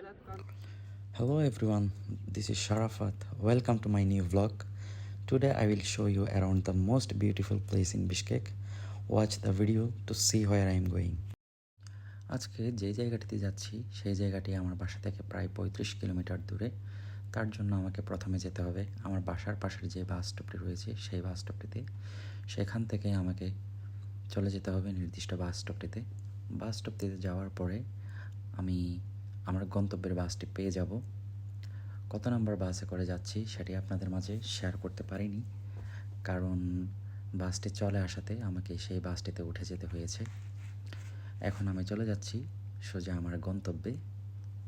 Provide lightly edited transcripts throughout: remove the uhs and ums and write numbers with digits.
Hello everyone, this is Sharafat. Welcome to my new vlog. Today I will show you around the most beautiful place in Bishkek. Watch the video to see where I am going. আজকে যে জায়গাটিতে যাচ্ছি সেই জায়গাটি আমার বাসা থেকে প্রায় 35 কিলোমিটার দূরে। তার জন্য আমাকে প্রথমে যেতে হবে আমার বাসার পাশের যে বাস স্টপটি রয়েছে সেই বাস স্টপটিতে। সেখান থেকে আমাকে চলে যেতে হবে নির্দিষ্ট বাস স্টপটিতে। বাস স্টপটিতে যাওয়ার পরে আমি আমার গন্তব্যের বাসটি পেয়ে যাব। কত নাম্বার বাসে করে যাচ্ছি সেটি আপনাদের মাঝে শেয়ার করতে পারিনি, কারণ বাসটি চলে আসাতে আমাকে সেই বাসটিতে উঠে যেতে হয়েছে। এখন আমি চলে যাচ্ছি সোজা আমার গন্তব্যে।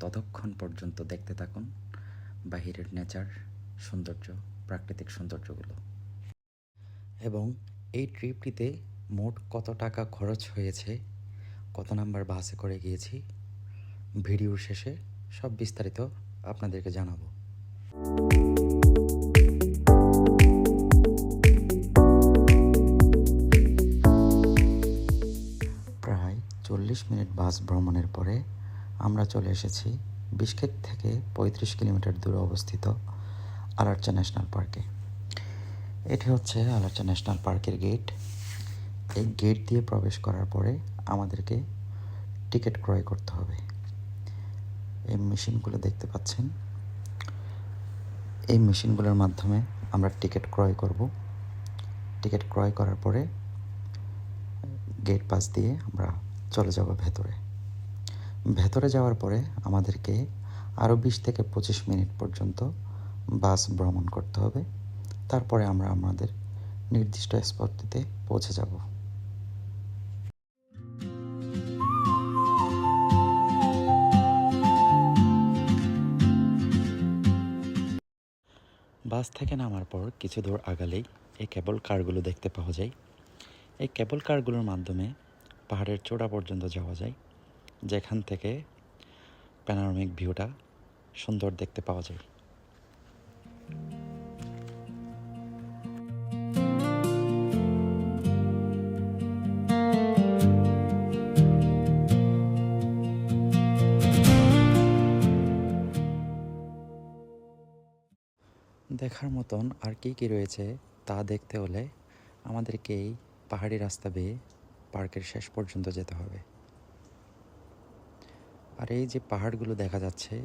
ততক্ষণ পর্যন্ত দেখতে থাকুন বাহিরের নেচার, সৌন্দর্য, প্রাকৃতিক সৌন্দর্যগুলো। এবং এই ট্রিপটিতে মোট কত টাকা খরচ হয়েছে, কত নাম্বার বাসে করে গিয়েছি, ভিডিওর শেষে সব বিস্তারিত আপনাদেরকে জানাবো। প্রায় 40 মিনিট বাস ভ্রমণের পরে আমরা চলে এসেছি বিশকেক থেকে 35 কিলোমিটার দূরে অবস্থিত আলারচা ন্যাশনাল পার্কে। এটি হচ্ছে আলারচা ন্যাশনাল পার্কের গেট। এই গেট দিয়ে প্রবেশ করার পরে আমাদেরকে টিকিট ক্রয় করতে হবে। এই মেশিনগুলো দেখতে পাচ্ছেন, এই মেশিনগুলোর মাধ্যমে আমরা টিকিট ক্রয় করব। টিকিট ক্রয় করার পরে গেট পাস দিয়ে আমরা চলে যাব ভেতরে। ভেতরে যাওয়ার পরে আমাদেরকে আরও 20 থেকে 25 মিনিট পর্যন্ত বাস ভ্রমণ করতে হবে। তারপরে আমরা আমাদের নির্দিষ্ট স্পটটিতে পৌঁছে যাব। বাস থেকে নামার পর কিছু দূর আগালেই এই কেবল কারগুলো দেখতে পাওয়া যায়। এই কেবল কারগুলোর মাধ্যমে পাহাড়ের চূড়া পর্যন্ত যাওয়া যায়, যেখান থেকে প্যানোরামিক ভিউটা সুন্দর দেখতে পাওয়া যায়। দেখার মতন আর কি রয়েছে তা দেখতে হলে আমাদেরকে এই পাহাড়ি রাস্তা বেয়ে পার্কের শেষ পর্যন্ত যেতে হবে। আর এই যে পাহাড়গুলো দেখা যাচ্ছে,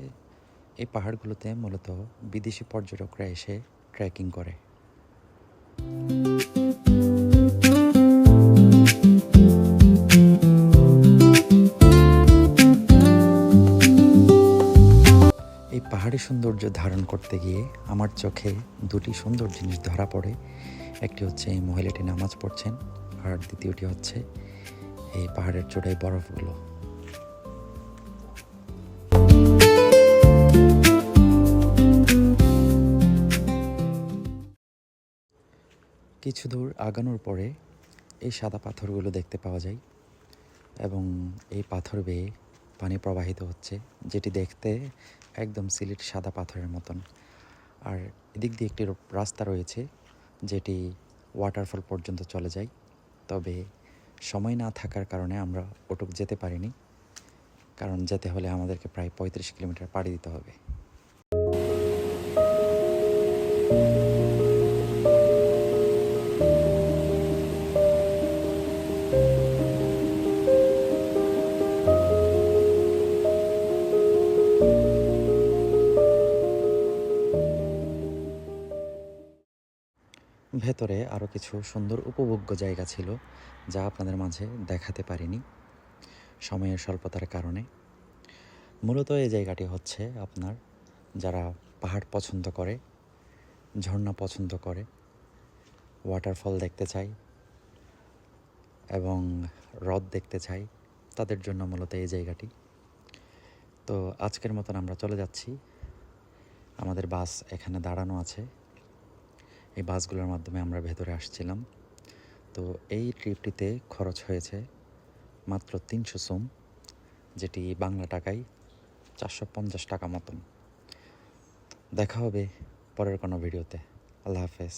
এই পাহাড়গুলোতে মূলত বিদেশি পর্যটকরা এসে ট্রেকিং করে। এই পাহাড়ি সৌন্দর্য ধারণ করতে গিয়ে আমার চোখে দুটি সুন্দর জিনিস ধরা পড়ে। একটি হচ্ছে এই মহিলাটি নামাজ পড়ছেন, আর দ্বিতীয়টি হচ্ছে এই পাহাড়ের চূড়ায় বরফগুলো। কিছু দূর আগানোর পরে এই সাদা পাথরগুলো দেখতে পাওয়া যায়, এবং এই পাথর বেয়ে পানি প্রবাহিত হচ্ছে, যেটি দেখতে একদম সিলেট সাদা পাথরের মতন। আর এদিক দিয়ে একটি রাস্তা রয়েছে যেটি ওয়াটারফল পর্যন্ত চলে যায়, তবে সময় না থাকার কারণে আমরা ওটুক যেতে পারিনি, কারণ যেতে হলে আমাদেরকে প্রায় 35 কিলোমিটার পাড়ি দিতে হবে। ভেতরে আরও কিছু সুন্দর উপভোগ্য জায়গা ছিল, যা আপনাদের মাঝে দেখাতে পারিনি সময়ের স্বল্পতার কারণে। মূলত এই জায়গাটি হচ্ছে আপনার যারা পাহাড় পছন্দ করে, ঝর্ণা পছন্দ করে, ওয়াটারফল দেখতে চাই এবং হ্রদ দেখতে চাই, তাদের জন্য মূলত এই জায়গাটি। তো আজকের মতন আমরা চলে যাচ্ছি। আমাদের বাস এখানে দাঁড়ানো আছে, এই বাসগুলোর মাধ্যমে আমরা ভেতরে আসছিলাম। তো এই ট্রিপটিতে খরচ হয়েছে মাত্র 300 সোম, যেটি বাংলা টাকায় 450 টাকা মতন। দেখা হবে পরের কোনো ভিডিওতে। আল্লাহ হাফেজ।